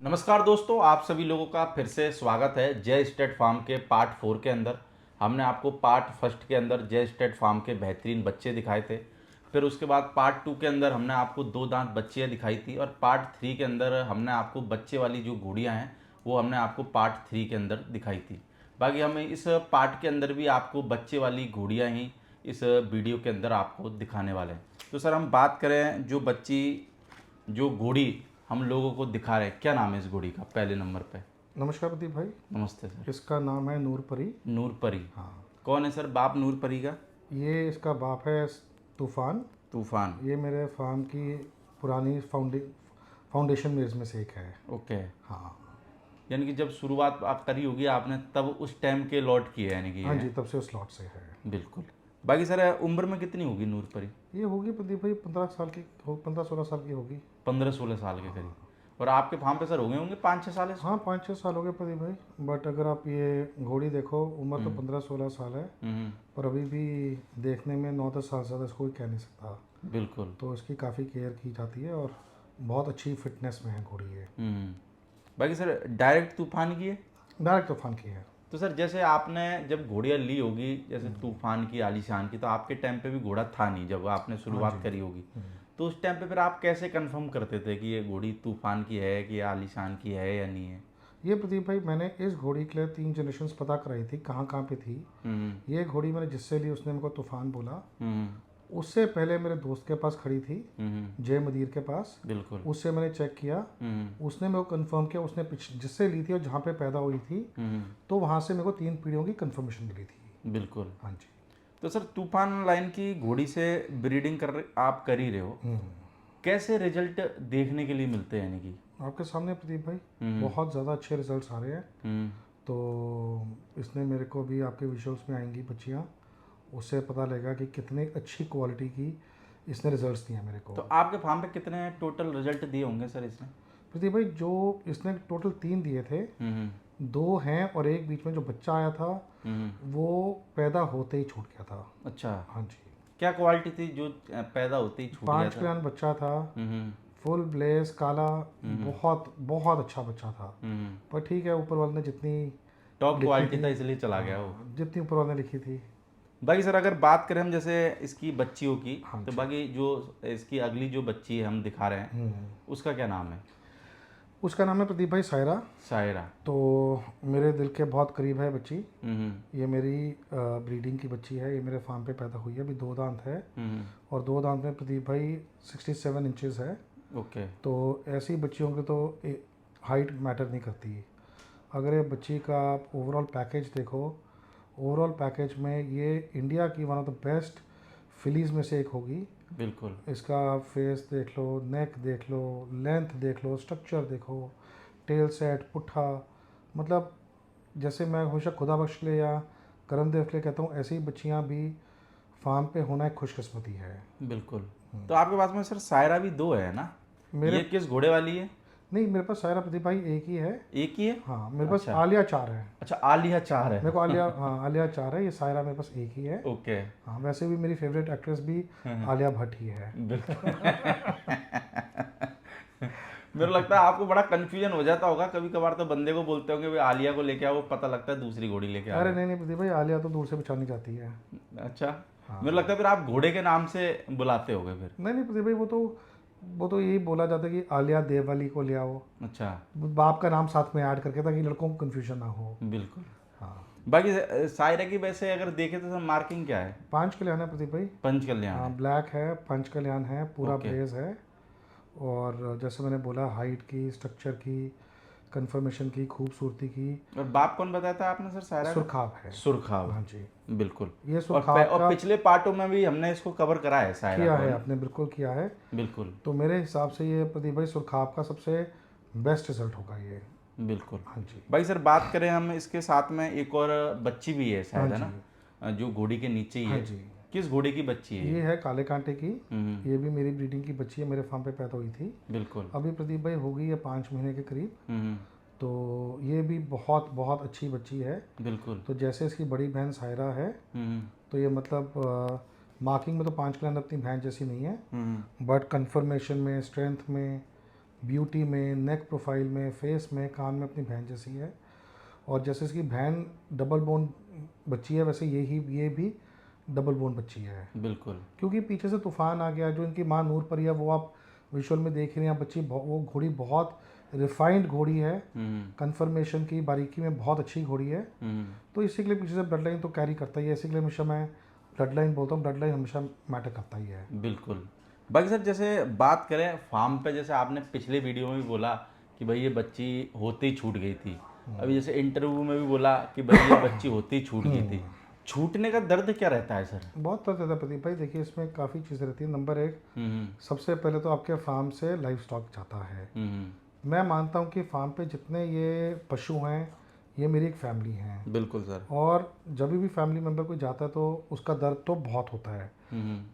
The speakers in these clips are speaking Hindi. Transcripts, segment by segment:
नमस्कार दोस्तों, आप सभी लोगों का फिर से स्वागत है जय स्टेट फार्म के पार्ट 4 के अंदर। हमने आपको पार्ट फर्स्ट के अंदर जय स्टेट फार्म के बेहतरीन बच्चे दिखाए थे। फिर उसके बाद पार्ट 2 के अंदर हमने आपको दो दांत बच्चियाँ दिखाई थी और पार्ट 3 के अंदर हमने आपको बच्चे वाली जो घोड़ियाँ हैं वो हमने आपको पार्ट 3 के अंदर दिखाई थी। बाकी हम इस पार्ट के अंदर भी आपको बच्चे वाली घोड़ियाँ ही इस वीडियो के अंदर आपको दिखाने वाले हैं। तो सर हम बात करें जो घोड़ी हम लोगों को दिखा रहे हैं, क्या नाम है इस घोड़ी का पहले नंबर पे? नमस्कार प्रदीप भाई। नमस्ते सर। इसका नाम है नूरपरी। नूरपरी। हाँ, कौन है सर बाप नूरपरी का? ये इसका बाप है तूफान। तूफान। ये मेरे फार्म की पुरानी फाउंडेशन मेज में से एक है। ओके। हाँ। यानी कि जब शुरुआत आप करी होगी आपने तब उस टाइम के लॉट की है, यानी कि ये हाँ है। जी, तब से उस स्लॉट से है। बिल्कुल। बाकी सर उम्र में कितनी होगी नूरपरी? ये होगी प्रदीप भाई 15-16 साल की होगी। 15-16 साल के करीब। और आपके फार्म पे सर हो गए होंगे 5-6 साल इसको? हाँ, 5-6 साल हो गए प्रदीप भाई। बट अगर आप ये घोड़ी देखो, उम्र तो 15-16 साल है, हम्म। पर अभी भी देखने में 9-10 साल ज़्यादा इसको कोई कह नहीं सकता। बिल्कुल। तो इसकी काफ़ी केयर की जाती है और बहुत अच्छी फिटनेस में है घोड़ी ये। बाकी सर डायरेक्ट तूफान की है? डायरेक्ट तूफान की है। तो सर जैसे आपने जब घोड़ियाँ ली होगी, जैसे तूफान की, आलीशान की, तो आपके टाइम पे भी घोड़ा था नहीं जब आपने शुरुआत करी होगी। तो उस टाइम पे फिर आप कैसे कंफर्म करते थे कि ये घोड़ी तूफान की है कि आलीशान की है या नहीं है? ये प्रदीप भाई, मैंने इस घोड़ी के लिए 3 जनरेशन्स पता कराई थी कहाँ कहाँ पे थी। ये घोड़ी मैंने जिससे ली उसने मेरे को तूफान बोला। उससे पहले मेरे दोस्त के पास खड़ी थी, जय मदीर के पास। बिल्कुल। उससे मैंने चेक किया, उसने मेरे को कंफर्म किया, उसने जिससे ली थी और जहाँ पे पैदा हुई थी, तो वहाँ से मेरे को 3 पीढ़ियों की कंफर्मेशन मिली थी। बिल्कुल। हाँ जी। तो सर तूफान लाइन की घोड़ी से ब्रीडिंग आप कर ही रहे हो, कैसे रिजल्ट देखने के लिए मिलते हैं? यानी कि आपके सामने प्रदीप भाई, बहुत ज़्यादा अच्छे रिजल्ट्स आ रहे हैं। तो इसने मेरे को भी, आपके विजुअल्स में आएंगी बच्चियाँ, उससे पता लगेगा कि कितनी अच्छी क्वालिटी की इसने रिजल्ट्स दिए मेरे को। तो आपके फार्म पे कितने टोटल रिजल्ट दिए होंगे सर इसने? प्रदीप भाई, जो इसने टोटल 3 दिए थे, 2 हैं और एक बीच में जो बच्चा आया था वो पैदा होते ही छूट गया था। अच्छा। हाँ जी। क्या क्वालिटी थी जो पैदा होते ही छूट गया 5 था? कल्याण बच्चा था, फुल ब्लेस काला, बहुत बहुत अच्छा बच्चा था। पर ठीक है, ऊपर वाले ने जितनी टॉप लिखी क्वालिटी थी, था इसलिए चला गया वो। जितनी ऊपर वाले ने लिखी थी। बाकी सर अगर बात करें हम जैसे इसकी बच्चियों की, हाँ तो जी। बाकी जो इसकी अगली जो बच्ची है हम दिखा रहे हैं उसका क्या नाम है? उसका नाम है प्रदीप भाई सायरा। सायरा। तो मेरे दिल के बहुत करीब है बच्ची। हम्म। ये मेरी ब्रीडिंग की बच्ची है। ये मेरे फार्म पे पैदा हुई है। अभी 2 दांत है और 2 दांत में प्रदीप भाई 67 इंचेस है। ओके। तो ऐसी बच्चियों की तो हाइट मैटर नहीं करती। अगर ये बच्ची का आप ओवरऑल पैकेज देखो, ओवरऑल पैकेज में ये इंडिया की वन ऑफ द बेस्ट फिलीज़ में से एक होगी। बिल्कुल। इसका फेस देख लो, नेक देख लो, लेंथ देख लो, स्ट्रक्चर देखो, टेल सेट, पुट्ठा, मतलब जैसे मैं हमेशा खुदा बख्श के लिए या करमदेव के लिए कहता हूँ, ऐसी बच्चियाँ भी फार्म पे होना एक खुशकिस्मती है। बिल्कुल। तो आपके पास में सर सायरा भी दो है ना? मेरे ये किस घोड़े वाली है? नहीं, मेरे पास सायरा प्रदीप भाई एक ही है। एक ही है? हाँ, मेरे पास अच्छा। आलिया 4 है। अच्छा, आलिया 4 है। मेरे को आलिया, हाँ आलिया 4 है। ये सायरा मेरे पास एक ही है। ओके। हाँ, वैसे भी मेरी फेवरेट एक्ट्रेस भी आलिया भट्ट ही है। मेरे लगता है आपको बड़ा कंफ्यूजन हो जाता होगा कभी कभार, तो बंदे को बोलते होंगे भाई आलिया को लेके आओ, पता लगता है दूसरी घोड़ी लेके आ अरे रहे नहीं नहीं प्रदीप भाई, आलिया तो दूर से पहचानी जाती है। हैं। अच्छा। हाँ। मेरे लगता है फिर आप घोड़े के नाम से बुलाते होगे फिर। नहीं नहीं प्रदीप भाई, वो तो यही बोला जाता है कि आलिया देवली को ले आओ, अच्छा। बाप का नाम साथ में ऐड करके, ताकि लड़कों को कंफ्यूजन ना हो। बिल्कुल। हाँ। बाकी सायरा की वैसे अगर देखें तो सर मार्किंग क्या है? 5 कल्याण है प्रदीप भाई। पंच कल्याण हाँ, है। ब्लैक है, 5 कल्याण है, पूरा ओके। ब्लेज है। और जैसे मैंने बोला, हाइट की, स्ट्रक्चर की, कंफर्मेशन की, खूबसूरती की। और बाप कौन बताया था आपने सर सायरा का? सुरखाब है। सुरखाब। हाँ जी। बिल्कुल। ये और सुरखाब और का पिछले पार्टों में भी हमने इसको कवर करा है सायरा किया को, है, ना? आपने बिल्कुल किया है। बिल्कुल। तो मेरे हिसाब से ये प्रदीप भाई सुरखाब का सबसे बेस्ट रिजल्ट होगा ये। बिल्कुल। हाँ जी। भाई सर बात करें हम, इसके साथ में एक और बच्ची भी है हाँ शायद, है जी। ना, जो घोड़ी के नीचे ही हाँ है? जी। किस घोड़े की बच्ची है ये है काले कांटे की। हम्म। ये भी मेरी ब्रीडिंग की बच्ची है, मेरे फार्म पे पैदा हुई थी। बिल्कुल। अभी प्रदीप भाई हो गई है 5 महीने के करीब। हम्म। तो ये भी बहुत बहुत अच्छी बच्ची है। बिल्कुल। तो जैसे इसकी बड़ी बहन सायरा है, हम्म। तो ये मतलब मार्किंग में तो 5 कल्याण अपनी बहन जैसी नहीं है, हम्म। बट कंफर्मेशन में, स्ट्रेंथ में, ब्यूटी में, नेक प्रोफाइल में, फेस में, कान में अपनी बहन जैसी है। और जैसे इसकी बहन डबल बोन बच्ची है, वैसे ये भी डबल बोन बच्ची है। बिल्कुल। क्योंकि पीछे से तूफान आ गया, जो इनकी माँ नूर परी है वो आप विजुअल में देख रहे हैं। बच्ची वो घोड़ी बहुत रिफाइंड घोड़ी है, कन्फर्मेशन की बारीकी में बहुत अच्छी घोड़ी है। तो इसी के लिए पीछे से ब्लड लाइन तो कैरी करता ही है, इसी के लिए हमेशा मैं ब्लड लाइन बोलता हूँ, ब्लड लाइन हमेशा मैटर करता ही है। बिल्कुल। बाकी सर जैसे बात करें फार्म पे, जैसे आपने पिछले वीडियो में भी बोला कि भाई ये बच्ची होते ही छूट गई थी, अभी जैसे इंटरव्यू में भी बोला कि भाई ये बच्ची होते ही छूट गई थी। छूटने का दर्द क्या रहता है सर? बहुत तरह था प्रदीप भाई, देखिए इसमें काफ़ी चीज़ें रहती हैं। नंबर एक, हम्म सबसे पहले तो आपके फार्म से लाइफ स्टॉक जाता है। मैं मानता हूँ कि फार्म पे जितने ये पशु हैं ये मेरी एक फैमिली हैं। बिल्कुल सर। और जब भी फैमिली मेम्बर कोई जाता है तो उसका दर्द तो बहुत होता है।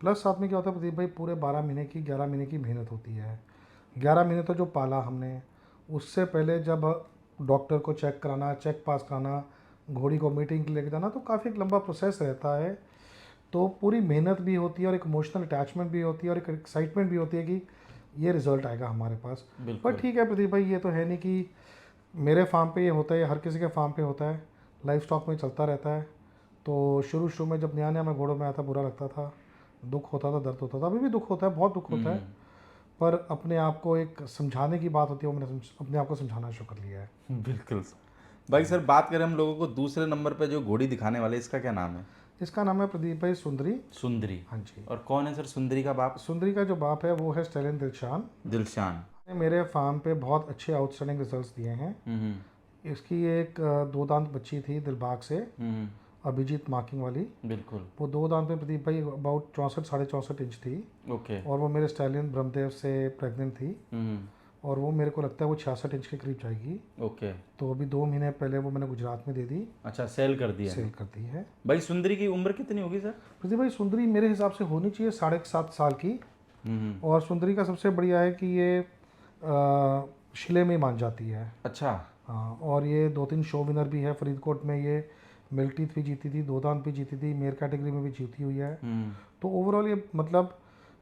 प्लस साथ में क्या होता है प्रदीप भाई, पूरे 12 महीने की 11 महीने की मेहनत होती है। 11 महीने तो जो पाला हमने, उससे पहले जब डॉक्टर को चेक कराना, चेक पास कराना, घोड़ी को मीटिंग के लेके जाना, तो काफ़ी एक लंबा प्रोसेस रहता है। तो पूरी मेहनत भी होती है और एक इमोशनल अटैचमेंट भी होती है और एक एक्साइटमेंट भी होती है कि ये रिजल्ट आएगा हमारे पास। पर बिल्कुल। ठीक है प्रदीप भाई, ये तो है नहीं कि मेरे फार्म पे ये होता है, हर किसी के फार्म पे होता है, लाइफ स्टॉक में चलता रहता है। तो शुरू में जब नया नया मैं घोड़ों में आया था, बुरा लगता था, दुख होता था, दर्द होता था, अभी भी दुख होता है, बहुत दुख होता है। पर अपने आप को एक समझाने की बात होती है, वो मैंने अपने आप को समझाना शुरू कर लिया है। बिल्कुल सर। भाई सर बात करें हम लोगों को दूसरे नंबर पे जो घोड़ी दिखाने वाले, इसका क्या नाम है? इसका नाम है प्रदीप भाई सुंदरी। सुंदरी। हाँ जी। और कौन है सर सुंदरी का बाप? सुंदरी का जो बाप है वो है स्टेलियन दिलशान। दिलशान। ने मेरे फार्म पे बहुत अच्छे आउटस्टैंडिंग रिजल्ट्स दिए हैं। इसकी एक दो दांत बच्ची थी दिलबाग से, अभिजीत मार्किंग वाली। बिल्कुल। वो दो दांत में प्रदीप भाई अबाउट 64-64 इंच थी। ओके। और वो मेरे स्टैलियन ब्रह्मदेव से प्रेग्नेंट थी। और वो मेरे को लगता है वो 66 इंच के करीब जाएगी। ओके। तो अभी 2 महीने पहले वो मैंने गुजरात में दे दी, अच्छा, सेल कर दिया है। सेल कर दी है। भाई सुंदरी की उम्र कितनी होगी सर? प्रदीप भाई सुंदरी मेरे हिसाब से होनी चाहिए 7.5 साल की। और सुंदरी का सबसे बढ़िया है कि ये शिले में मान जाती है। अच्छा। हाँ, और ये 2-3 शो विनर भी है। फरीदकोट में ये मिल्टीथ भी जीती थी, दो दांत भी जीती थी, मेयर कैटेगरी में भी जीती हुई है। तो ओवरऑल ये मतलब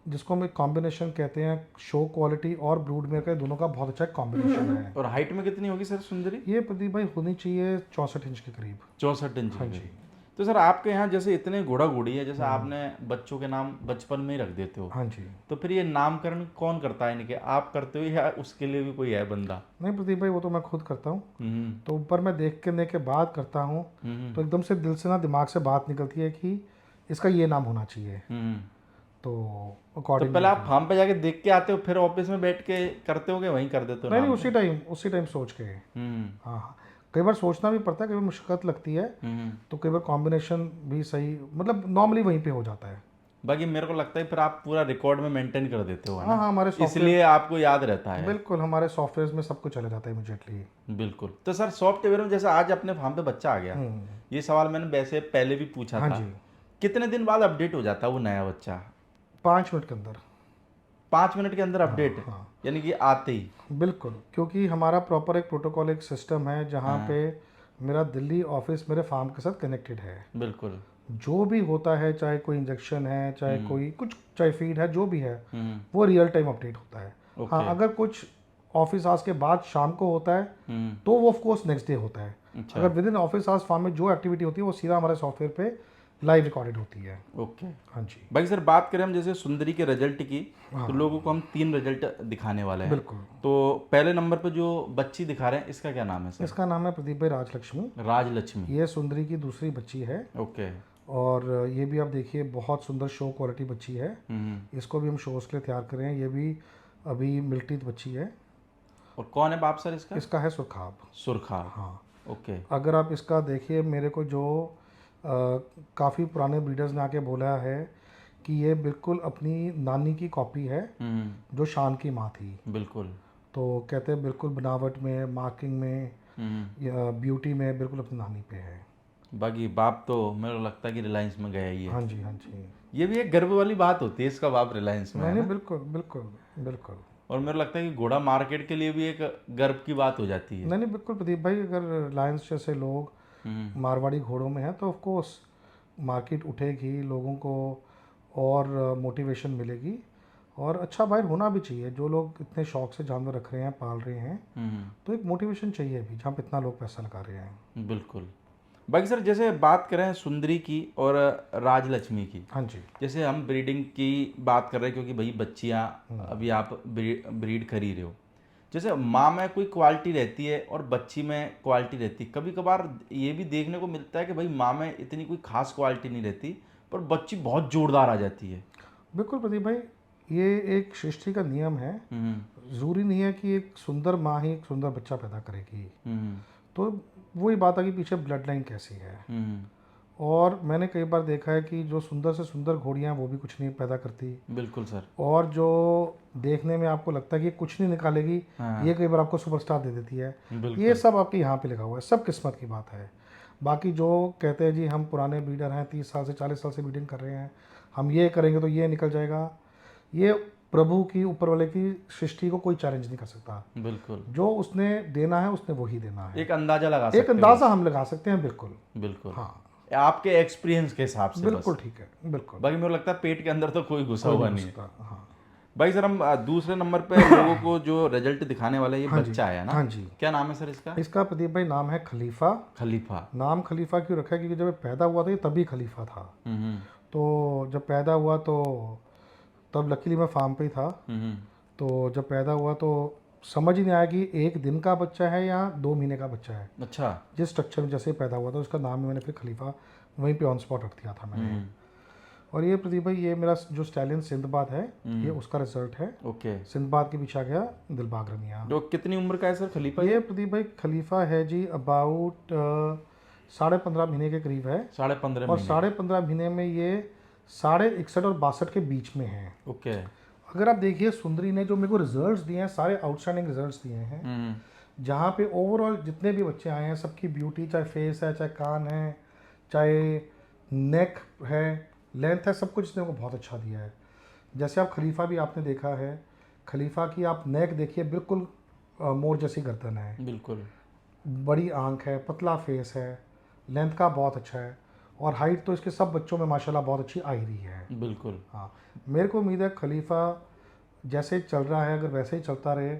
जिसको हम एक कॉम्बिनेशन कहते हैं, शो क्वालिटी और ब्रूड मेयर का, दोनों का बहुत अच्छा कॉम्बिनेशन है। और हाइट में कितनी होगी सर सुंदरी? ये प्रदीप भाई होनी चाहिए 64 इंच के करीब। 64 इंच हाँ की। जी। तो सर आपके यहाँ जैसे इतने घोड़ा घोड़ी है, जैसे आपने बच्चों के नाम बचपन में ही रख देते हो, हाँ जी। तो फिर ये नामकरण कौन करता है इनके? आप करते हो या उसके लिए भी कोई है बंदा? नहीं प्रदीप भाई, वो तो मैं खुद करता हूँ। हम्म तो ऊपर मैं देखने के बाद करता हूँ। तो एकदम से दिल से ना, दिमाग से बात निकलती है कि इसका ये नाम होना चाहिए। तो तो अकॉर्डिंग पहले आप फार्म पे जाके देख के आते हो, फिर ऑफिस में बैठ के करते हो, कि वहीं कर देते हो नहीं नहीं, नाम? उसी टाइम सोच के। हम्म हाँ हाँ, कई बार सोचना भी पड़ता है, कई बार मुश्किल लगती है। तो कई बार कॉम्बिनेशन भी सही, मतलब नॉर्मली वहीं पे हो जाता है। बाकी मेरे को लगता है फिर आप पूरा रिकॉर्ड में मेंटेन कर देते हो, है हाँ ना? हाँ, हमारे सॉफ्टवेयर, इसलिए आपको याद रहता है। बिल्कुल हमारे सॉफ्टवेयर में सब कुछ चला जाता है इमीडिएटली। बिल्कुल। तो सर सॉफ्टवेयर में जैसे आज अपने फार्म पे बच्चा आ गया, ये सवाल मैंने वैसे पहले भी पूछा हाँ था, जी। कितने दिन बाद अपडेट हो जाता है वो नया बच्चा? 5 मिनट के अंदर। 5 मिनट के अंदर हाँ अपडेट? हाँ, यानी कि आते ही? बिल्कुल, क्योंकि हमारा प्रॉपर एक प्रोटोकॉल, एक सिस्टम है जहाँ हाँ। पे मेरा दिल्ली ऑफिस मेरे फार्म के साथ कनेक्टेड है। बिल्कुल। जो भी होता है, चाहे कोई इंजेक्शन है, चाहे कोई कुछ, चाहे फीड है, जो भी है, हम्म वो रियल टाइम अपडेट होता है। हाँ, ओके। अगर कुछ ऑफिस आवर्स के बाद शाम को होता है तो वो ऑफ कोर्स नेक्स्ट डे होता है। अच्छा। अगर within office hours form में जो एक्टिविटी होती है वो सीधा हमारे सॉफ्टवेयर पे लाइव रिकॉर्डेड होती है। ओके। हाँ जी। भाई सर बात करें हम जैसे सुंदरी के रिजल्ट की, तो लोगों को हम 3 रिजल्ट दिखाने वाले हैं। बिल्कुल। तो पहले नंबर पे जो बच्ची दिखा रहे हैं, इसका क्या नाम है सर? इसका नाम है प्रदीप भाई राजलक्ष्मी। राजलक्ष्मी। ये सुंदरी की दूसरी बच्ची है। ओके। और ये भी आप देखिए बहुत सुंदर शो क्वालिटी बच्ची है। इसको भी हम शोज के लिए तैयार कर रहे हैं। ये भी अभी मिल्टीथ बच्ची है। और कौन है बाप सर इसका? इसका है सुरखाब। सुरखा। हाँ, ओके। अगर आप इसका देखिए, मेरे को जो काफ़ी पुराने ब्रीडर्स ने आके बोला है कि ये बिल्कुल अपनी नानी की कॉपी है, जो शान की माँ थी। बिल्कुल। तो कहते हैं बिल्कुल बनावट में, मार्किंग में, या ब्यूटी में बिल्कुल अपनी नानी पे है। बाकी बाप तो मेरे को लगता है कि रिलायंस में गया ही है। हाँ जी, हाँ जी। ये भी एक गर्व वाली बात होती है, इसका बाप रिलायंस में नहीं है नहीं, ना? बिल्कुल बिल्कुल बिल्कुल। और मेरे को लगता है कि घोड़ा मार्केट के लिए भी एक गर्व की बात हो जाती है। नहीं नहीं, बिल्कुल प्रदीप भाई, अगर रिलायंस जैसे लोग मारवाड़ी घोड़ों में हैं तो ऑफ कोर्स मार्केट उठेगी, लोगों को और मोटिवेशन मिलेगी। और अच्छा बाहर होना भी चाहिए। जो लोग इतने शौक से जानवर रख रहे हैं, पाल रहे हैं, तो एक मोटिवेशन चाहिए भी, जहाँ पे इतना लोग पैसा लगा रहे हैं। बिल्कुल। बाकी सर जैसे बात करें सुंदरी की और राजलक्ष्मी की, हाँ जी। जैसे हम ब्रीडिंग की बात कर रहे हैं क्योंकि भाई बच्चियाँ अभी आप ब्रीड कर ही रहे हो, जैसे माँ में कोई क्वालिटी रहती है और बच्ची में क्वालिटी रहती है। कभी कभार ये भी देखने को मिलता है कि भाई माँ में इतनी कोई खास क्वालिटी नहीं रहती पर बच्ची बहुत जोरदार आ जाती है। बिल्कुल प्रदीप भाई, ये एक सृष्टि का नियम है। हम्म। ज़रूरी नहीं है कि एक सुंदर माँ ही एक सुंदर बच्चा पैदा करेगी। हम्म। तो वही बात है कि पीछे ब्लड लाइन कैसी है। हम्म। और मैंने कई बार देखा है कि जो सुंदर से सुंदर घोड़ियाँ वो भी कुछ नहीं पैदा करती, बिल्कुल सर। और जो देखने में आपको लगता है कि कुछ नहीं निकालेगी, हाँ। ये कई बार आपको सुपरस्टार दे देती है। बिल्कुल। ये सब आपके यहाँ पे लिखा हुआ है, सब किस्मत की बात है। बाकी जो कहते हैं जी हम पुराने ब्रीडर हैं, 30 साल से 40 साल से ब्रीडिंग कर रहे हैं, हम ये करेंगे तो ये निकल जाएगा, ये प्रभु की, ऊपर वाले की सृष्टि को कोई चैलेंज नहीं कर सकता। बिल्कुल। जो उसने देना है उसने वही देना है। एक अंदाजा लगा सकते एक अंदाज़ा हम लगा सकते हैं। बिल्कुल। हो। बिल्कुल। हाँ, आपके एक्सपीरियंस के हिसाब से बिल्कुल बस। ठीक है। बिल्कुल। बाकी मेरे को लगता है पेट के अंदर तो कोई घुसा कोई हुआ नहीं नहीं हो है। सकता। हाँ। भाई सर हम दूसरे नंबर पे लोगों को जो रिजल्ट दिखाने वाला ये हाँ जी। बच्चा है ना, हाँ जी। क्या नाम है सर इसका? इसका प्रदीप भाई नाम है खलीफा। खलीफा। नाम खलीफा क्यों रखा है? क्योंकि जब ये पैदा हुआ था ये तभी खलीफा था। हम्म। तो जब पैदा हुआ तो तब लकीली मैं फार्म पे ही था। हम्म। तो जब पैदा हुआ तो समझ ही नहीं आया कि एक दिन का बच्चा है या 2 महीने का बच्चा है। अच्छा। जिस स्ट्रक्चर में जैसे पैदा हुआ था उसका नाम ही मैंने फिर खलीफा वहीं पे ऑन स्पॉट रख दिया था मैंने। और ये प्रदीप भाई, ये मेरा जो स्टैलियन सिंदबाद है, ये उसका रिजल्ट है। ओके। सिंदबाद के पीछे आ गया दिलबाग रमिया। जो कितनी उम्र का है सर खलीफा? ये प्रदीप भाई खलीफा है जी अबाउट 15.5 महीने के करीब है। 15.5 और महीने। 15.5 महीने में ये 61.5 और 62 के बीच में है। ओके। अगर आप देखिए सुंदरी ने जो मेरे को रिजल्ट्स दिए हैं, सारे आउटस्टैंडिंग रिजल्ट्स दिए हैं। जहाँ पे ओवरऑल जितने भी बच्चे आए हैं सबकी ब्यूटी, चाहे फेस है, चाहे कान है, चाहे नेक है, लेंथ है, सब कुछ इसने को बहुत अच्छा दिया है। जैसे आप खलीफा भी आपने देखा है, खलीफा की आप नेक देखिए, बिल्कुल मोर जैसी गर्दन है, बिल्कुल। बड़ी आंख है, पतला फेस है, लेंथ का बहुत अच्छा है, और हाइट तो इसके सब बच्चों में माशाल्लाह बहुत अच्छी आ ही रही है। बिल्कुल। हाँ, मेरे को उम्मीद है खलीफा जैसे चल रहा है अगर वैसे ही चलता रहे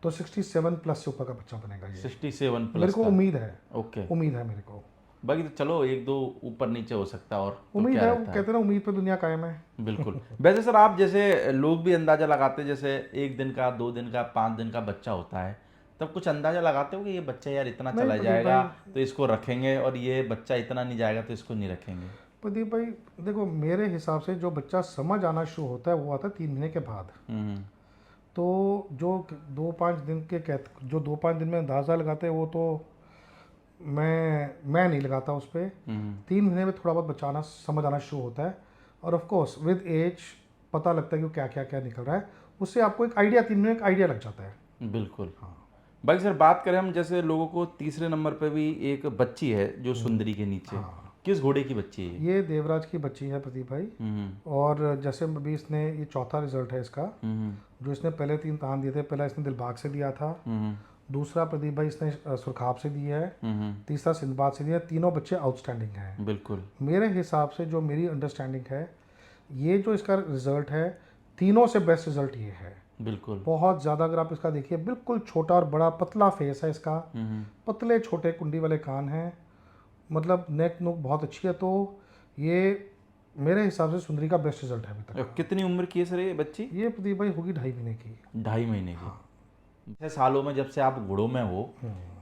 तो 67 प्लस से ऊपर का बच्चा बनेगा ये। 67 मेरे प्लस को का। उम्मीद है। ओके। उम्मीद है मेरे को। बाकी तो चलो एक दो ऊपर नीचे हो सकता है और तो उम्मीद क्या है, वो रहता है। कहते हैं ना उम्मीद पे दुनिया कायम है। बिल्कुल। वैसे सर आप जैसे लोग भी अंदाजा लगाते हैं, जैसे 1 दिन का, 2 दिन का, 5 दिन का बच्चा होता है, तब कुछ अंदाजा लगाते हो कि ये बच्चा यार इतना नहीं चला प्रदीप जाएगा भाई, तो इसको रखेंगे और ये बच्चा इतना नहीं जाएगा तो इसको नहीं रखेंगे? प्रदीप भाई देखो, मेरे हिसाब से जो बच्चा समझ आना शुरू होता है वो आता है 3 महीने के बाद। हम्म। तो जो 2-5 दिन में अंदाज़ा लगाते हैं वो तो मैं नहीं लगाता उस पर। 3 महीने में थोड़ा बहुत बचाना समझ आना शुरू होता है, और ऑफ कोर्स विद एज पता लगता है कि क्या क्या क्या निकल रहा है। उससे आपको एक आइडिया, 3 महीने का आइडिया लग जाता है। बिल्कुल। हाँ। बाकी सर बात करें हम, जैसे लोगों को तीसरे नंबर पे भी एक बच्ची है जो सुंदरी के नीचे, किस घोड़े की बच्ची है ये देवराज की बच्ची है प्रदीप भाई। और जैसे अभी इसने, ये चौथा रिजल्ट है इसका। जो इसने पहले 3 तान दिए थे, पहला इसने दिलबाग से दिया था, दूसरा प्रदीप भाई इसने सुरखाब से दिया है, तीसरा सिंदबाद से दिया है। तीनों बच्चे आउटस्टैंडिंग हैं। बिल्कुल। मेरे हिसाब से जो मेरी अंडरस्टैंडिंग है, ये जो इसका रिजल्ट है, तीनों से बेस्ट रिजल्ट ये है। बिल्कुल। बहुत ज़्यादा अगर आप इसका देखिए, बिल्कुल छोटा और बड़ा पतला फेस है इसका, पतले छोटे कुंडी वाले कान हैं, मतलब नेक नुक बहुत अच्छी है। तो ये मेरे हिसाब से सुंदरी का बेस्ट रिजल्ट है अभी तक। कितनी उम्र की है सर ये बच्ची? ये प्रदीप भाई होगी 2.5 महीने की। 2.5 महीने की। 6 सालों में जब से आप घोड़ों में हो,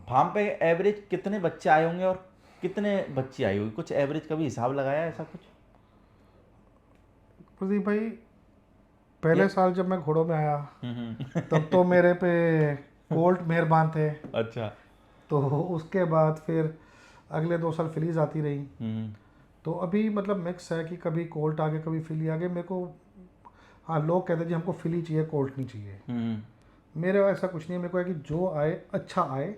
फार्म पे एवरेज कितने बच्चे आए होंगे और कितने बच्ची आई होगी? कुछ एवरेज कभी हिसाब लगाया है ऐसा कुछ? प्रदीप भाई पहले साल जब मैं घोड़ों में आया तब तो मेरे पे कोल्ट मेहरबान थे। अच्छा। तो उसके बाद फिर अगले 2 साल फिलीज आती रही। तो अभी मतलब मिक्स है कि कभी कोल्ट आ गए, कभी फिली आ गए। मेरे को, हाँ, लोग कहते हैं जी हमको फिली चाहिए, कोल्ट नहीं चाहिए। मेरे ऐसा कुछ नहीं है। मेरे को है कि जो आए अच्छा आए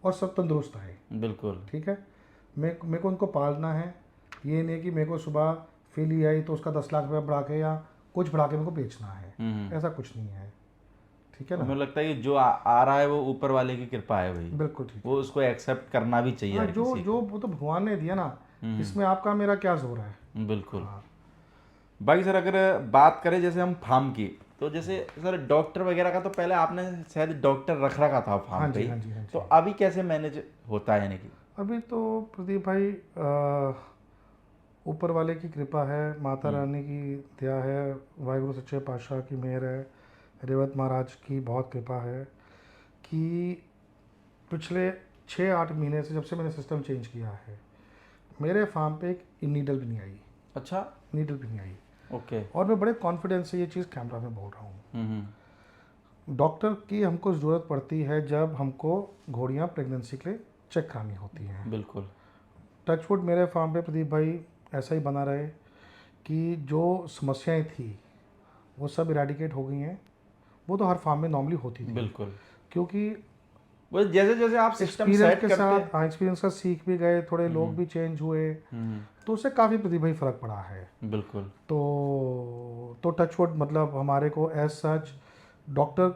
और सब तंदुरुस्त आए। बिल्कुल। ठीक है। मेरे को उनको पालना है। ये नहीं कि मेरे को सुबह फिली आई तो उसका 10 लाख रुपया बढ़ा के या कुछ बढ़ा के मेरे को बेचना है। ऐसा कुछ नहीं है। ठीक है ना। मुझे लगता है कि जो आ रहा है वो ऊपर वाले की कृपा है भाई। बिल्कुल ठीक। वो उसको एक्सेप्ट करना भी चाहिए हाँ, हर जो किसी जो वो तो भगवान ने दिया ना, इसमें आपका मेरा क्या जोर है। को। बिल्कुल। हाँ। बाकी सर अगर बात करें जैसे हम फार्म की, तो जैसे सर डॉक्टर वगैरह का तो पहले आपने शायद डॉक्टर रख रखा था हाँ फार्म पे जी, ही, हाँ जी, हाँ तो जी। अभी कैसे मैनेज होता है यानी कि? अभी तो प्रदीप भाई ऊपर वाले की कृपा है, माता रानी की दया है, वाहिगुरु सच्चे पातशाह की मेहर है, रेवत महाराज की बहुत कृपा है कि पिछले 6-8 महीने से जब से मैंने सिस्टम चेंज किया है, मेरे फार्म पे एक नीडल भी नहीं आई, अच्छा। नीडल भी नहीं आई। ओके। और मैं बड़े कॉन्फिडेंस से ये चीज़ कैमरा में बोल रहा हूँ। हम्म। डॉक्टर की हमको ज़रूरत पड़ती है जब हमको घोड़ियाँ प्रेगनेंसी के लिए चेक करानी होती हैं। बिल्कुल। टचवुड मेरे फार्म पे प्रदीप भाई ऐसा ही बना रहे कि जो समस्याएं थी वो सब इरेडिकेट हो गई हैं। वो तो हर फार्म में नॉर्मली होती थी, बिल्कुल। क्योंकि वो जैसे जैसे आप सिस्टम एक्सपीरियंस सेट के करते साथ, हाँ, एक्सपीरियंस का सीख भी गए, थोड़े लोग भी चेंज हुए, हम्म। तो उससे काफ़ी प्रदीप भाई फ़र्क पड़ा है। बिल्कुल। तो टचवुड मतलब हमारे को एज सच डॉक्टर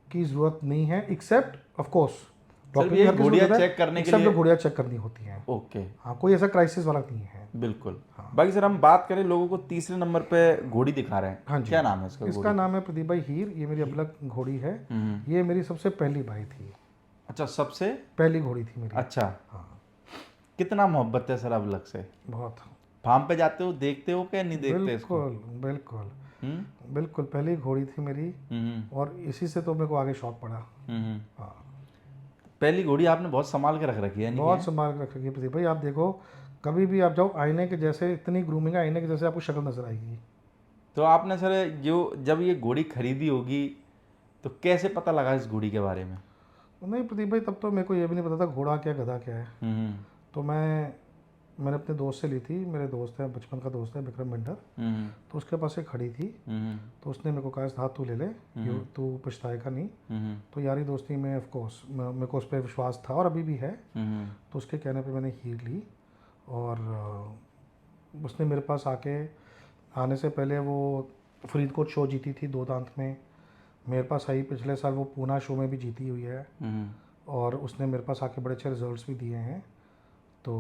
की ज़रूरत नहीं है, एक्सेप्ट ऑफ कोर्स सिर्फ डॉक्टर की ये हर किसी को घोड़ियाँ ज़रूरत चेक है, करने के एक्सेप्ट लिए। जो घोड़ियाँ चेक करनी होती हैं। ओके। हाँ, कोई ऐसा क्राइसिस वाला नहीं है। बिल्कुल। बाकी सर हम बात करें लोगों को, तीसरे नंबर पे घोड़ी दिखा रहे हैं, हाँ जी, क्या नाम है इसका इसका घोड़ी? नाम है प्रदीप भाई हीर। ये मेरी अपलक घोड़ी है। ये मेरी सबसे पहली बाई थी, अच्छा, सबसे। पहली घोड़ी थी मेरी। अच्छा। हाँ, कितना मोहब्बत है सर अब लग से? बहुत। फार्म पे जाते हो, देखते हो क्या नहीं देखते इसको? बिल्कुल बिल्कुल हम्म। बिल्कुल, पहली घोड़ी थी मेरी, हम्म। और इसी से तो मेरे को आगे शौक पड़ा। हम्म। हाँ, पहली घोड़ी आपने बहुत संभाल के रख रखी है यानी कि, बहुत है? संभाल के रख रखी है प्रदीप भाई। आप देखो, कभी भी आप जाओ, आईने के जैसे, इतनी ग्रूमिंग है, आईने के जैसे आपको शक्ल नजर आएगी। तो आपने सर जो जब ये घोड़ी खरीदी होगी तो कैसे पता लगा इस घोड़ी के बारे में? नहीं प्रदीप भाई, तब तो मेरे को ये भी नहीं पता था घोड़ा क्या गधा क्या है। हम्म। तो मैंने अपने दोस्त से ली थी। मेरे दोस्त है, बचपन का दोस्त है, विक्रम मंडर। हम्म। तो उसके पास एक खड़ी थी, हम्म। तो उसने मेरे को कहा था तू ले ले, तू पछताएगा नहीं। हम्म। तो यारी दोस्ती में ऑफ कोर्स मेरे को उस पर विश्वास था, और अभी भी है। हम्म। तो उसके कहने पे मैंने हीर ली। और उसने मेरे पास आने से पहले वो फरीदकोट शो जीती थी 2 दांत में, मेरे पास आई। पिछले साल वो पूना शो में भी जीती हुई है, हम्म। और उसने मेरे पास आके बड़े अच्छे रिजल्ट्स भी दिए हैं। तो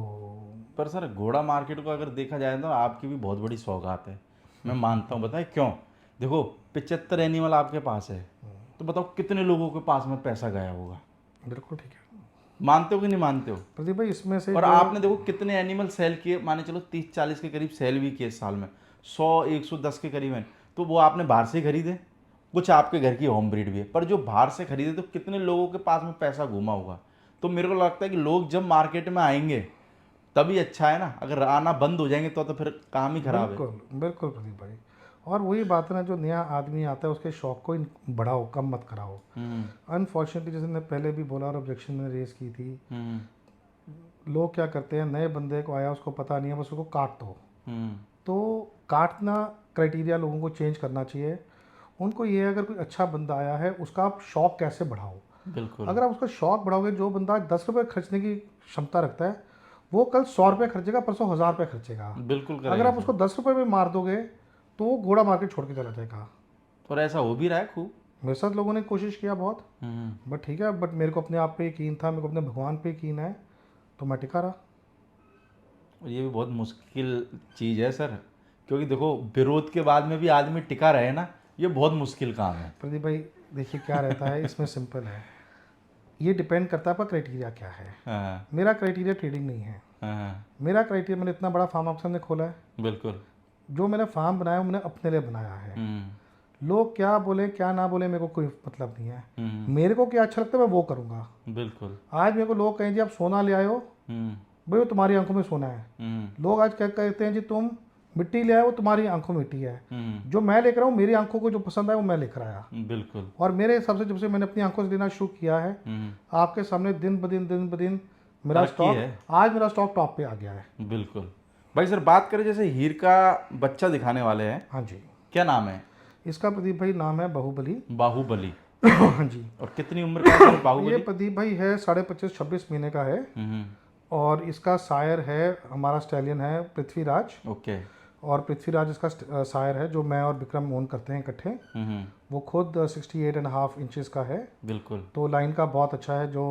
पर सर घोड़ा मार्केट को अगर देखा जाए तो आपकी भी बहुत बड़ी सौगात है, मैं मानता हूँ। बताएं क्यों? देखो 75 एनिमल आपके पास है, तो बताओ कितने लोगों के पास में पैसा गया होगा? बिल्कुल ठीक है मानते हो कि नहीं मानते हो? प्रदीप भाई, इसमें से और जो आपने देखो कितने एनिमल सेल किए, माने चलो 30-40 के करीब सेल भी किए साल में, 100-110 के करीब हैं। तो वो आपने बाहर से खरीदे, कुछ आपके घर की होम ब्रीड भी है, पर जो बाहर से खरीदे तो कितने लोगों के पास में पैसा घूमा होगा। तो मेरे को लगता है कि लोग जब मार्केट में आएंगे तभी अच्छा है ना, अगर आना बंद हो जाएंगे तो फिर काम ही खराब है। बिल्कुल बिल्कुल प्रदीप भाई, और वही बात है ना, जो नया आदमी आता है उसके शौक को बढ़ाओ, कम मत कराओ। हम्म। अनफॉर्चुनेटली, जैसे मैंने पहले भी बोला और ऑब्जेक्शन में रेस की थी, हम्म। लोग क्या करते हैं, नए बंदे को आया, उसको पता नहीं है, बस उसको काट दो। हम्म। तो काटना क्राइटेरिया लोगों को चेंज करना चाहिए। उनको ये है, अगर कोई अच्छा बंदा आया है, उसका आप शौक कैसे बढ़ाओ। बिल्कुल। अगर आप उसका शौक बढ़ाओगे, जो बंदा 10 रुपये खर्चने की क्षमता रखता है, वो कल 100 रुपये खर्चेगा, परसों 1000 रुपये खर्चेगा। बिल्कुल अगर करेगा आप उसको सर। 10 रुपये में मार दोगे, तो वो घोड़ा मार्केट छोड़ के चला जाएगा। और ऐसा हो भी रहा है खूब। मेरे साथ लोगों ने कोशिश किया बहुत, हम्म। बट ठीक है, बट मेरे को अपने आप पे यकीन था, मेरे को अपने भगवान पे यकीन है, तो मैं टिका रहा। और ये भी बहुत मुश्किल चीज़ है सर, क्योंकि देखो विरोध के बाद में भी आदमी टिका रहे ना, ये बहुत मुश्किल काम है। प्रदीप भाई देखिए क्या रहता है इसमें, सिंपल है, ये डिपेंड करता है आपका क्राइटेरिया क्या है। हाँ। मेरा क्राइटेरिया ट्रेडिंग नहीं है। हाँ। मेरा क्राइटेरिया, मैंने इतना बड़ा फार्म आपके सामने खोला है, बिल्कुल। जो मैंने फार्म बनाया वो मैंने अपने लिए बनाया है। हम्म। लोग क्या बोले क्या ना बोले, मेरे को कोई मतलब नहीं है। हम्म। मेरे को क्या अच्छा लगता है मैं वो करूँगा। बिल्कुल। आज मेरे को लोग कहें जी आप सोना ले आए हो, हम्म। भाई वो तुम्हारी आंखों में सोना है। लोग आज क्या कहते हैं जी तुम मिट्टी ले आए, वो तुम्हारी आंखों में मिट्टी है। जो मैं लेकर आऊँ, मेरी आंखों को जो पसंद आया वो मैं लेकर आया। बिल्कुल। और मेरे हिसाब से जब से मैंने अपनी आंखों से लेना शुरू किया है, आपके सामने दिन ब दिन मेरा तरक्की स्टॉक, है। आज मेरा स्टॉक टॉप पे आ गया है। बिल्कुल। भाई सर बात करें, जैसे हीर का बच्चा दिखाने वाले हैं, हाँ जी, क्या नाम है? इसका प्रदीप भाई नाम है बाहुबली। बाहुबली। हाँ जी, और कितनी उम्र का है सर ये बाहुबली? प्रदीप भाई है 25-26 महीने का है। हम्म। और इसका सायर है, हमारा स्टैलियन है पृथ्वीराज। ओके। और पृथ्वीराज इसका सायर है, जो मैं और विक्रम ओन करते हैं इकट्ठे। हम्म। वो खुद 68.5 इंचेस का है। बिल्कुल। तो लाइन का बहुत अच्छा है। जो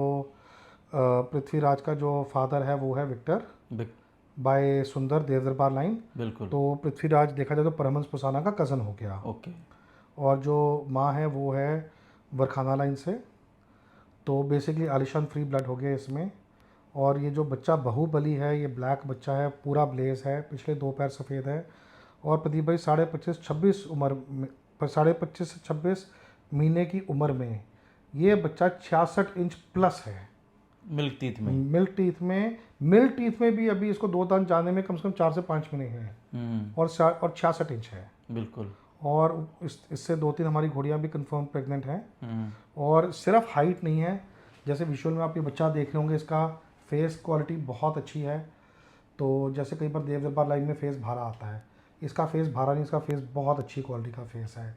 पृथ्वीराज का जो फादर है वो है विक्टर बिक- बाय सुंदर देव दरबार लाइन। बिल्कुल। तो पृथ्वीराज देखा जाए तो परमहंस पुसाना का कज़न हो गया। ओके। और जो माँ है वो है वरखाना लाइन से। तो बेसिकली आलिशान फ्री ब्लड हो गया इसमें। और ये जो बच्चा बाहुबली है ये ब्लैक बच्चा है, पूरा ब्लेज है, पिछले 2 पैर सफ़ेद है। और प्रदीप भाई 25.5-26 उम्र में, 25.5 से 26 महीने की उम्र में ये बच्चा 66 इंच प्लस है। मिल्क टीथ में। मिल्क टीथ में भी अभी इसको 2 दांत जाने में कम से कम 4 से 5 महीने हैं। और 66 इंच है। बिल्कुल। और इससे 2-3 हमारी घोड़ियाँ भी कंफर्म प्रेग्नेंट हैं। और सिर्फ हाइट नहीं है, जैसे विजुअल में आप ये बच्चा देख रहे होंगे, इसका फेस क्वालिटी बहुत अच्छी है। तो जैसे कई बार देव दरबार लाइन में फेस भारा आता है, इसका फेस भारा नहीं, इसका फेस बहुत अच्छी क्वालिटी का फेस है।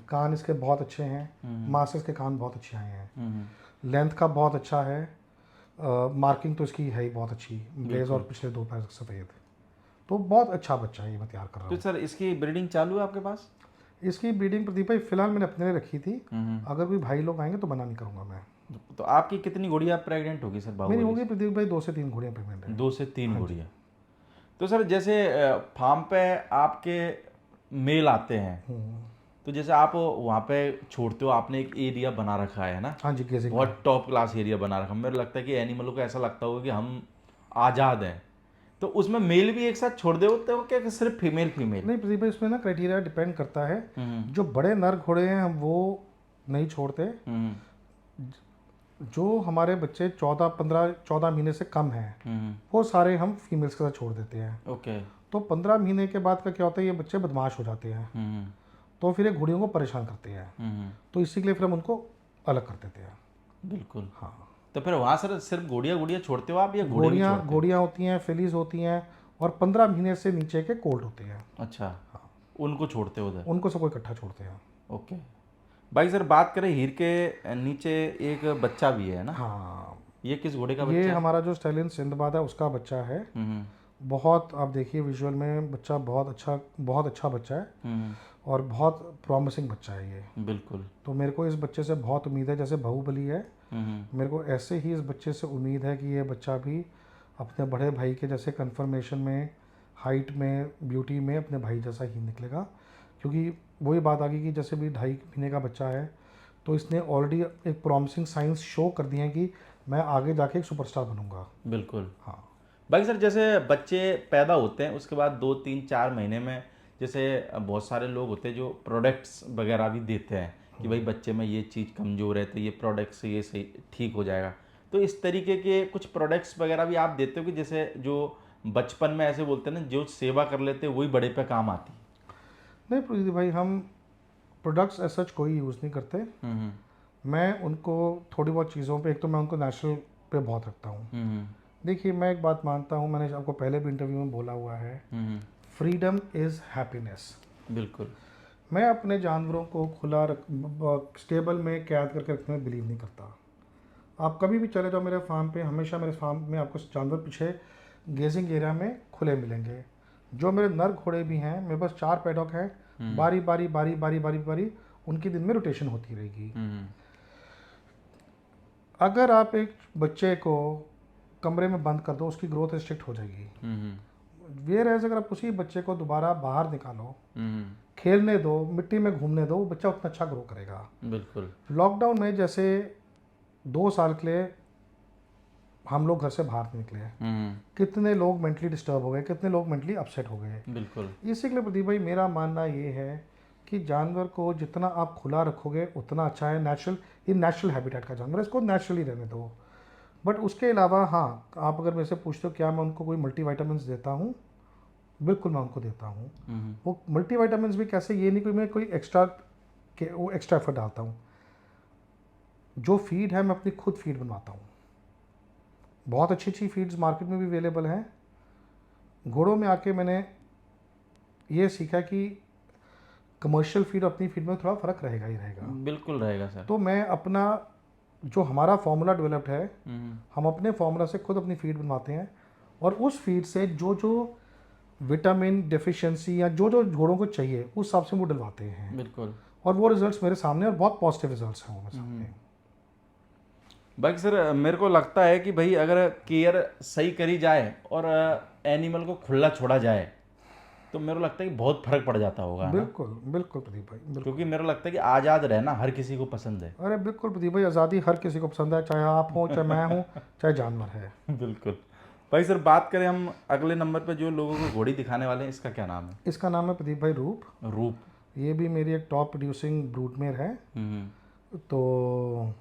कान इसके बहुत अच्छे हैं, मास्टर्स के कान बहुत अच्छे आए हैं। लेंथ का बहुत अच्छा है। मार्किंग तो इसकी है ही बहुत अच्छी, ब्लेज और पिछले 2 पैर सफ़ेद। तो बहुत अच्छा बच्चा है ये, मैं तैयार कर रहा तो हूँ। सर इसकी ब्रीडिंग चालू है आपके पास? इसकी ब्रीडिंग प्रदीप भाई फिलहाल मैंने अपने लिए रखी थी। अगर कोई भाई लोग आएंगे तो मना नहीं करूँगा मैं। तो आपकी कितनी घोड़ियाँ प्रेग्नेंट होगी सर मेरी बाहुबली होगी प्रदीप भाई 2 से 3 घोड़ियाँ प्रेग्नेंट है। 2 से 3 घोड़ियाँ। तो सर जैसे फार्म पे आपके मेल आते हैं, तो जैसे आप वहाँ पे छोड़ते हो, आपने एक एरिया बना रखा है ना, हाँ जी, गेजिंग बहुत टॉप क्लास एरिया बना रखा है। मेरे लगता है कि एनिमलों को ऐसा लगता होगा कि हम आज़ाद हैं, तो उसमें मेल भी एक साथ छोड़ दे होते हो क्या, कि सिर्फ फीमेल फीमेल? नहीं प्रदीप भाई, इसमें ना क्राइटेरिया डिपेंड करता है। जो बड़े नर घोड़े हैं हम वो नहीं छोड़ते। जो हमारे बच्चे 14 महीने से कम हैं वो सारे हम फीमेल्स के साथ छोड़ देते हैं। ओके। तो 15 महीने के बाद का क्या होता है, ये बच्चे बदमाश हो जाते हैं। तो फिर ये घोड़ियों को परेशान करते हैं। तो इसी के लिए फिर हम उनको अलग कर देते हैं। बिल्कुल। हाँ। तो फिर वहाँ सर सिर्फ घोड़ियाँ छोड़ते हो आप, या घोड़े भी छोड़ते हो? घोड़ियाँ होती हैं, फिलीज होती हैं, और 15 महीने से नीचे के कोल्ट होते हैं। अच्छा। हाँ, उनको छोड़ते हो उधर? उनको सबको इकट्ठा छोड़ते हैं। ओके। भाई सर बात करें, हीर के नीचे एक बच्चा भी है ना? हाँ, ये किस घोड़े का बच्चा ये है? हमारा जो स्टैलियन सिंदबाद है उसका बच्चा है। बहुत, आप देखिए विजुअल में बच्चा बहुत अच्छा बच्चा है। और बहुत प्रॉमिसिंग बच्चा है ये। बिल्कुल। तो मेरे को इस बच्चे से बहुत उम्मीद है, जैसे बाहुबली है, मेरे को ऐसे ही इस बच्चे से उम्मीद है कि ये बच्चा भी अपने बड़े भाई के जैसे कन्फर्मेशन में, हाइट में, ब्यूटी में अपने भाई जैसा ही निकलेगा। क्योंकि वही बात आ गई कि जैसे भी 2.5 महीने का बच्चा है, तो इसने ऑलरेडी एक प्रॉमिसिंग साइंस शो कर दिए हैं कि मैं आगे जाके एक सुपरस्टार बनूंगा। बिल्कुल। हाँ भाई सर जैसे बच्चे पैदा होते हैं उसके बाद 2 3 4 महीने में, जैसे बहुत सारे लोग होते हैं जो प्रोडक्ट्स वगैरह भी देते हैं कि भाई बच्चे में ये चीज़ कमज़ोर है तो ये प्रोडक्ट से ये सही ठीक हो जाएगा। तो इस तरीके के कुछ प्रोडक्ट्स वगैरह भी आप देते हो कि जैसे जो बचपन में ऐसे बोलते हैं ना, जो सेवा कर लेते हैं वही बड़े पे काम आती? नहीं प्रदीप भाई, हम प्रोडक्ट्स एज सच कोई यूज़ नहीं करते। मैं उनको थोड़ी बहुत चीज़ों पे, एक तो मैं उनको नेचुरल पे बहुत रखता हूँ। देखिए, मैं एक बात मानता हूँ, मैंने आपको पहले भी इंटरव्यू में बोला हुआ है, फ्रीडम इज़ हैप्पीनेस। बिल्कुल। मैं अपने जानवरों को खुला स्टेबल में कैद करके रखने में बिलीव नहीं करता। आप कभी भी चले जाओ मेरे फार्म पे, हमेशा मेरे फार्म में आपको जानवर पीछे गेजिंग एरिया में खुले मिलेंगे। जो मेरे नर घोड़े भी हैं, मेरे पास 4 पैडॉक हैं, बारी बारी बारी बारी बारी बारी उनकी दिन में रोटेशन होती रहेगी। अगर आप एक बच्चे को कमरे में बंद कर दो, उसकी ग्रोथ रिस्ट्रिक्ट हो जाएगी। वेयर एज अगर आप उसी बच्चे को दोबारा बाहर निकालो, खेलने दो, मिट्टी में घूमने दो, वो बच्चा उतना अच्छा ग्रो करेगा। बिल्कुल। लॉकडाउन में जैसे 2 साल के लिए हम लोग घर से बाहर नहीं निकले, कितने लोग मेंटली डिस्टर्ब हो गए, कितने लोग मेंटली अपसेट हो गए। बिल्कुल। इसी के लिए प्रदीप भाई मेरा मानना ये है कि जानवर को जितना आप खुला रखोगे उतना अच्छा है। नेचुरल हैबिटेट का जानवर है, इसको नेचुरली रहने दो। बट उसके अलावा हाँ, आप अगर मेरे से पूछते हो क्या मैं उनको कोई मल्टीविटामिन्स देता हूँ, बिल्कुल मैं उनको देता हूँ। वो मल्टीविटामिन्स भी कैसे, ये नहीं कोई मैं कोई एक्स्ट्रा एफर्ट डालता हूँ। जो फीड है मैं अपनी खुद फीड बनवाता हूँ। बहुत अच्छी अच्छी फीड्स मार्केट में भी अवेलेबल हैं। घोड़ों में आके मैंने ये सीखा कि कमर्शियल फीड और अपनी फीड में थोड़ा फ़र्क रहेगा ही रहेगा। बिल्कुल रहेगा सर। तो मैं अपना जो हमारा फार्मूला डेवलप्ड है, हम अपने फार्मूला से खुद अपनी फीड बनवाते हैं, और उस फीड से जो जो विटामिन डेफिशिएंसी या जो जो घोड़ों को चाहिए उस हिसाब से वो डलवाते हैं। बिल्कुल। और वो रिजल्ट्स मेरे सामने, और बहुत पॉजिटिव रिजल्ट्स हैं वो मेरे सामने। बाकी सर मेरे को लगता है कि भाई अगर केयर सही करी जाए और एनिमल को खुला छोड़ा जाए तो मेरे को लगता है कि बहुत फर्क पड़ जाता होगा, है ना? बिल्कुल बिल्कुल प्रदीप भाई, बिल्कुल। क्योंकि मेरे को लगता है कि आज़ाद रहना हर किसी को पसंद है। अरे बिल्कुल प्रदीप भाई, आज़ादी हर किसी को पसंद है, चाहे आप हो, चाहे मैं हूँ, चाहे जानवर है। बिल्कुल। भाई सर, बात करें हम अगले नंबर पे जो लोगों को घोड़ी दिखाने वाले हैं, इसका क्या नाम है? इसका नाम है प्रदीप भाई रूप। रूप। ये भी मेरी एक टॉप प्रोड्यूसिंग ब्रूडमेयर है। तो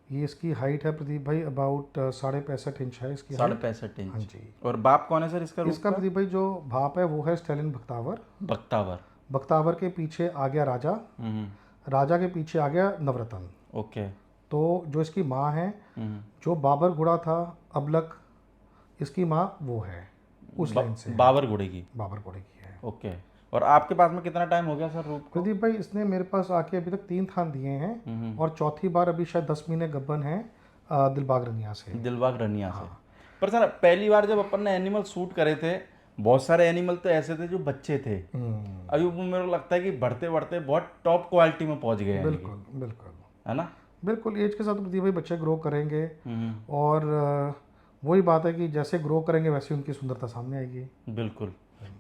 ये इसकी हाइट है प्रदीप भाई अबाउट 65.5 इंच है इसकी हाइट। 65.5 हाँ इंच। जी। और बाप कौन है सर इसका रूप इसका का? प्रदीप भाई जो बाप है वो है स्टेलिन बख्तावर। बख्तावर। बख्तावर के पीछे आ गया राजा। हम्म। राजा के पीछे आ गया नवरत्न। ओके। तो जो इसकी माँ है, हम्म। जो बाबर घोड़ा था अबलक, इसकी माँ वो है, उस लाइन से है। बाबर घोड़े की। बाबर घोड़े की है। ओके। और आपके पास में कितना टाइम हो गया सर रूप को? प्रदीप भाई इसने मेरे पास आके अभी तक 3 थान दिए हैं, और चौथी बार अभी शायद 10 महीने गब्बन है दिलबाग रनिया से। दिलबाग रनिया से। पर सर पहली बार जब अपन ने एनिमल शूट करे थे, बहुत सारे एनिमल तो ऐसे थे जो बच्चे थे। अभी वो मेरे को लगता है कि बढ़ते बढ़ते बहुत टॉप क्वालिटी में पहुंच गए हैं, बिल्कुल बिल्कुल है ना? बिल्कुल। एज के साथ प्रदीप भाई बच्चे ग्रो करेंगे, हम्म। और वही बात है कि जैसे ग्रो करेंगे वैसे उनकी सुंदरता सामने आएगी। बिल्कुल।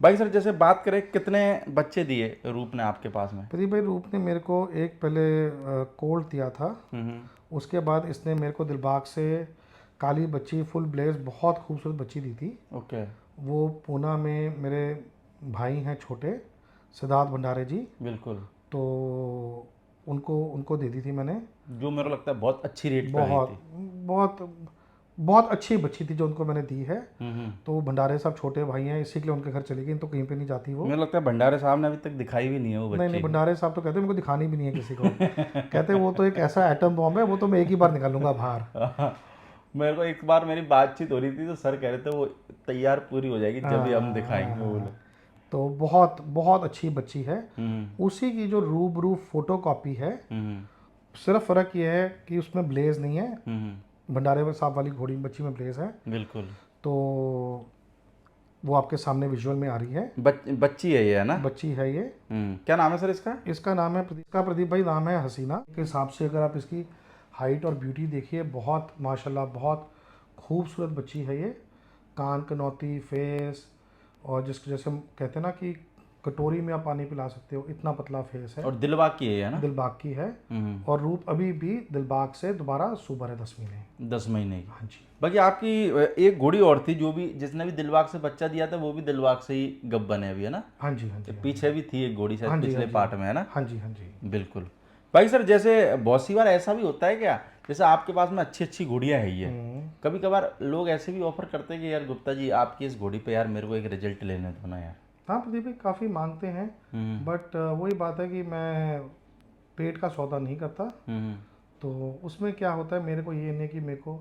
भाई सर, जैसे बात करें कितने बच्चे दिए रूप ने आपके पास में? प्रदीप भाई रूप ने मेरे को एक पहले कोल्ड दिया था। हम्म। उसके बाद इसने मेरे को दिलबाग से काली बच्ची फुल ब्लेज बहुत खूबसूरत बच्ची दी थी। ओके। वो पूना में मेरे भाई हैं छोटे, सिद्धार्थ भंडारे जी, बिल्कुल। तो उनको उनको दे दी थी मैंने। जो मेरे को लगता है बहुत अच्छी रेट पे गई बहुत थी। बहुत बहुत अच्छी बच्ची थी जो उनको मैंने दी है। हम्म। तो वो भंडारे साहब छोटे भाई हैं, इसी के लिए उनके घर चली गई, तो कहीं पे नहीं जाती वो। मेरे को लगता है भंडारे साहब ने अभी तक दिखाई भी नहीं है वो नहीं नहीं, बच्ची। भंडारे साहब तो कहते हैं मेरे को दिखानी भी नहीं है किसी को। कहते हैं वो तो एक ऐसा एटम बॉम्ब है, वो तो मैं एक ही बार निकालूंगा बाहर। मेरे को एक बार मेरी बातचीत हो रही थी तो सर कह रहे थे वो तैयार पूरी हो जाएगी जब भी हम दिखाएंगे वो बोले। तो बहुत बहुत अच्छी बच्ची है। हम्म। उसी की जो रूबरू फोटो कॉपी है, हम्म। सिर्फ फ़र्क ये है कि उसमें ब्लेज नहीं है। हम्म। भंडारे साहब वाली घोड़ी बच्ची में ब्लेज है। बिल्कुल। तो वो आपके सामने विजुअल में आ रही है। बच्ची है ये, है ना? बच्ची है ये। क्या नाम है सर इसका? इसका नाम है प्रदीप भाई, नाम है हसीना के हिसाब से। अगर आप इसकी हाइट और ब्यूटी देखिए, बहुत माशाल्लाह बहुत खूबसूरत बच्ची है ये। कान कनौती फेस, और जिसको जैसे हम कहते हैं ना कि कटोरी में आप पानी पिला सकते हो, इतना पतला फेस है। और दिलबाग की है ना? दिलबाग की है। और रूप अभी भी दिलबाग से दोबारा सुबर है 10 महीने। 10 महीने की। हाँ जी। बाकी आपकी एक घोड़ी और थी जो भी, जिसने भी दिलबाग से बच्चा दिया था, वो भी दिलबाग से ही गब्बन है अभी, है ना? हाँ जी हाँ जी पीछे भी थी एक घोड़ी शायद, हाँ जी, पिछले हाँ जी। पार्ट में, है ना? हाँ जी हाँ जी। बिल्कुल। भाई सर, जैसे बहुत सी बार ऐसा भी होता है क्या, जैसे आपके पास में अच्छी अच्छी घोड़ियाँ है ये, कभी कभार लोग ऐसे भी ऑफर करते हैं कि यार गुप्ता जी आपकी इस घोड़ी पे यार मेरे को एक रिजल्ट लेने दो ना यार। हाँ प्रदीप भाई काफ़ी मांगते हैं, बट वही बात है कि मैं पेट का सौदा नहीं करता। तो उसमें क्या होता है, मेरे को ये नहीं कि मेरे को,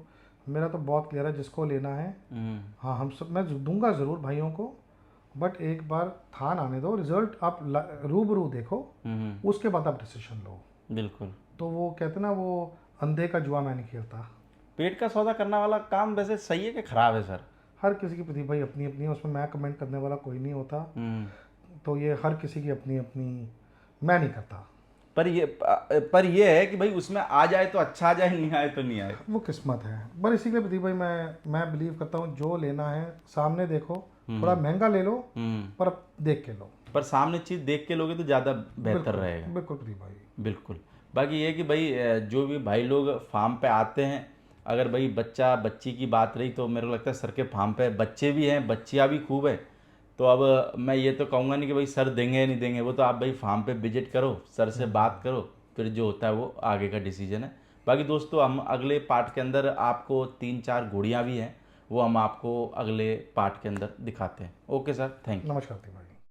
मेरा तो बहुत क्लियर है जिसको लेना है। हाँ हम सब, मैं दूंगा ज़रूर भाइयों को, बट एक बार थान आने दो, रिजल्ट आप रूबरू देखो, उसके बाद आप डिसीजन लो। बिल्कुल। तो वो कहते ना, वो अंधे का जुआ मैं नहीं खेलता। पेट का सौदा करने वाला काम वैसे सही है कि खराब है सर? हर किसी की प्रतिभा ही अपनी अपनी है, उसमें मैं कमेंट करने वाला कोई नहीं होता। तो ये हर किसी की अपनी अपनी, मैं नहीं करता। पर ये है कि भाई उसमें आ जाए तो अच्छा आ जाए, नहीं आए तो नहीं आए, वो किस्मत है। पर इसी के लिए प्रदीप भाई मैं बिलीव करता हूँ, जो लेना है सामने देखो, थोड़ा महंगा ले लो, पर देख के लो। पर सामने चीज़ देख के लोगे तो ज़्यादा बेहतर रहेगा। बिल्कुल प्रदीप भाई, बिल्कुल। बाकी ये कि भाई जो भी भाई लोग फार्म पे आते हैं, अगर भाई बच्चा बच्ची की बात रही तो मेरे को लगता है सर के फार्म पे बच्चे भी हैं, बच्चियाँ भी खूब है। तो अब मैं ये तो कहूँगा नहीं कि भाई सर देंगे या नहीं देंगे, वो तो आप भाई फार्म पे विजिट करो, सर से बात करो, फिर जो होता है वो आगे का डिसीजन है। बाकी दोस्तों, हम अगले पार्ट के अंदर आपको 3-4 घोड़ियाँ भी हैं, वो हम आपको अगले पार्ट के अंदर दिखाते हैं। Okay sir, thank you. नमस्कार।